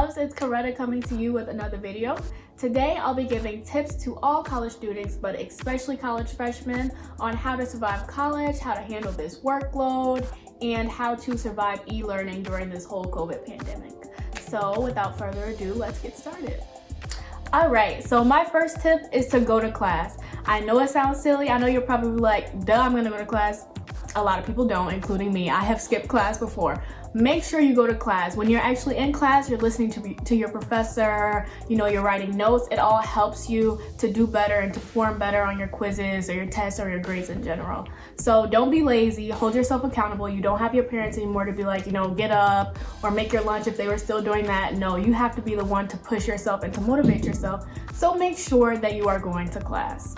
loves, it's Coretta coming to you with another video. Today I'll be giving tips to all college students, but especially college freshmen, on how to survive college, how to handle this workload, and how to survive e-learning during this whole COVID pandemic. So without further ado, let's get started. Alright, so my first tip is to go to class. I know it sounds silly, I know you're probably like, duh, I'm gonna go to class. A lot of people don't, including me. I have skipped class before. Make sure you go to class. When you're actually in class, you're listening to your professor, you're writing notes. It all helps you to do better and to perform better on your quizzes or your tests or your grades in general. So don't be lazy, hold yourself accountable. You don't have your parents anymore to be like, get up or make your lunch if they were still doing that. No, you have to be the one to push yourself and to motivate yourself. So make sure that you are going to class.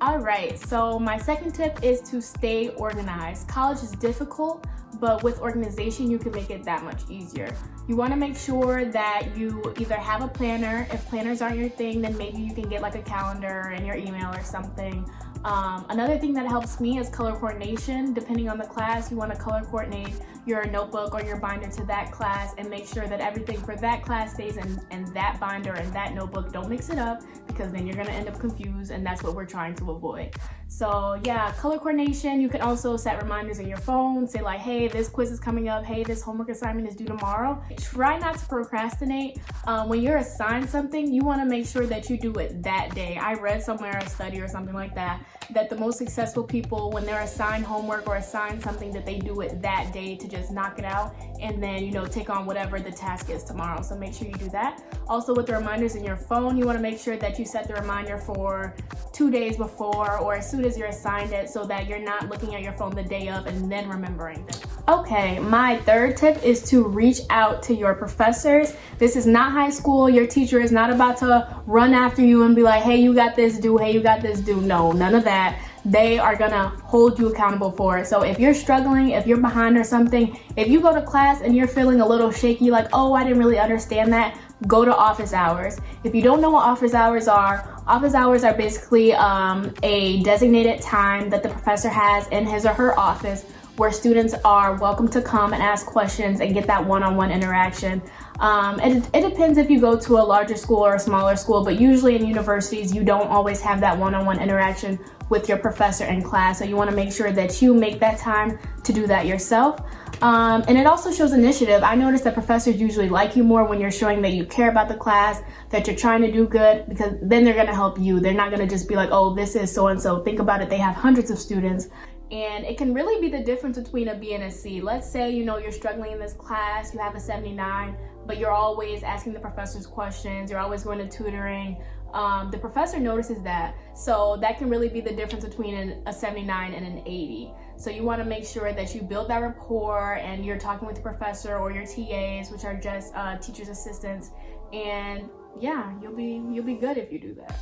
Alright, so my second tip is to stay organized. College is difficult, but with organization, you can make it that much easier. You want to make sure that you either have a planner. If planners aren't your thing, then maybe you can get like a calendar in your email or something. Another thing that helps me is color coordination. Depending on the class, you want to color coordinate your notebook or your binder to that class and make sure that everything for that class stays in that binder and that notebook. Don't mix it up, because then you're going to end up confused, and that's what we're trying to avoid. So yeah, color coordination. You can also set reminders in your phone. Say like, hey, this quiz is coming up. Hey, this homework assignment is due tomorrow. Try not to procrastinate. When you're assigned something, you want to make sure that you do it that day. I read somewhere, a study or something like that the most successful people, when they're assigned homework or assigned something, that they do it that day to just knock it out and then, take on whatever the task is tomorrow. So make sure you do that. Also with the reminders in your phone, you want to make sure that you set the reminder for 2 days before or as soon as you're assigned it, so that you're not looking at your phone the day of and then remembering it. Okay, my third tip is to reach out to your professors. This is not high school. Your teacher is not about to run after you and be like, hey, you got this, do. Hey, you got this, do. No, none of that. They are gonna hold you accountable for it. So if you're struggling, if you're behind or something, if you go to class and you're feeling a little shaky, like, oh, I didn't really understand that, go to office hours. If you don't know what office hours are basically a designated time that the professor has in his or her office where students are welcome to come and ask questions and get that one-on-one interaction. It depends if you go to a larger school or a smaller school, but usually in universities, you don't always have that one-on-one interaction with your professor in class. So you want to make sure that you make that time to do that yourself. And it also shows initiative. I noticed that professors usually like you more when you're showing that you care about the class, that you're trying to do good, because then they're going to help you. They're not going to just be like, oh, this is so-and-so. Think about it. They have hundreds of students. And it can really be the difference between a B and a C. Let's say, you're struggling in this class, you have a 79, but you're always asking the professors questions, you're always going to tutoring. The professor notices that. So that can really be the difference between a 79 and an 80. So you want to make sure that you build that rapport and you're talking with the professor or your TAs, which are just teacher's assistants. And yeah, you'll be good if you do that.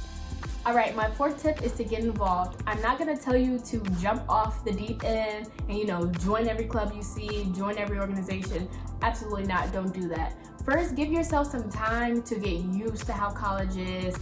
All right, my fourth tip is to get involved. I'm not gonna tell you to jump off the deep end and join every club you see, join every organization. Absolutely not, don't do that. First, give yourself some time to get used to how college is.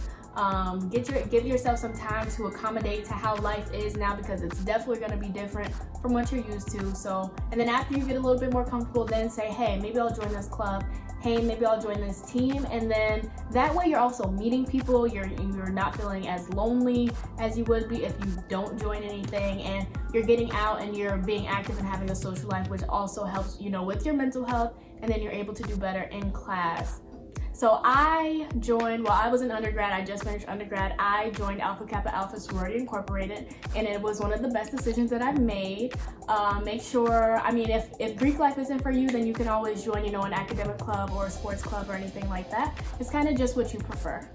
Give yourself some time to accommodate to how life is now, because it's definitely going to be different from what you're used to. So, and then after you get a little bit more comfortable, then say, hey, maybe I'll join this club. Hey, maybe I'll join this team. And then that way you're also meeting people. You're not feeling as lonely as you would be if you don't join anything, and you're getting out and you're being active and having a social life, which also helps, with your mental health, and then you're able to do better in class. So I joined, while I was in undergrad, I just finished undergrad, I joined Alpha Kappa Alpha Sorority Incorporated, and it was one of the best decisions that I've made. Make sure, if Greek life isn't for you, then you can always join, an academic club or a sports club or anything like that. It's kind of just what you prefer.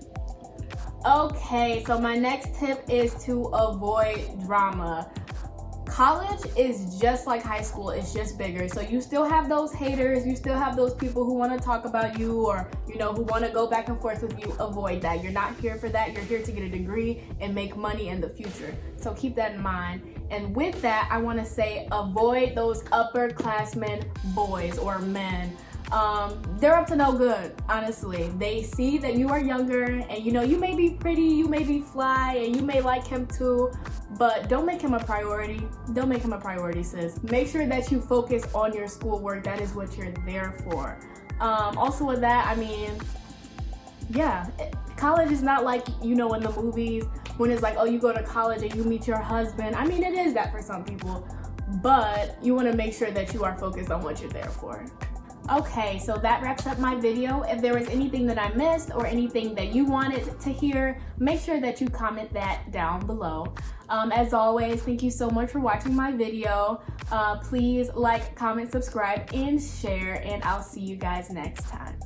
Okay, so my next tip is to avoid drama. College is just like high school, it's just bigger. So you still have those haters, you still have those people who want to talk about you or, who want to go back and forth with you. Avoid that. You're not here for that. You're here to get a degree and make money in the future. So keep that in mind. And with that, I want to say avoid those upperclassmen boys or men. They're up to no good, honestly. They see that you are younger and you may be pretty, you may be fly, and you may like him too, but don't make him a priority. Don't make him a priority, sis. Make sure that you focus on your schoolwork. That is what you're there for. Also with that, I mean, yeah, college is not like, you know, in the movies when it's like, oh, you go to college and you meet your husband. I mean, it is that for some people, but you want to make sure that you are focused on what you're there for. Okay, so that wraps up my video. If there was anything that I missed or anything that you wanted to hear, make sure that you comment that down below. As always, thank you so much for watching my video. Please like, comment, subscribe, and share, and I'll see you guys next time.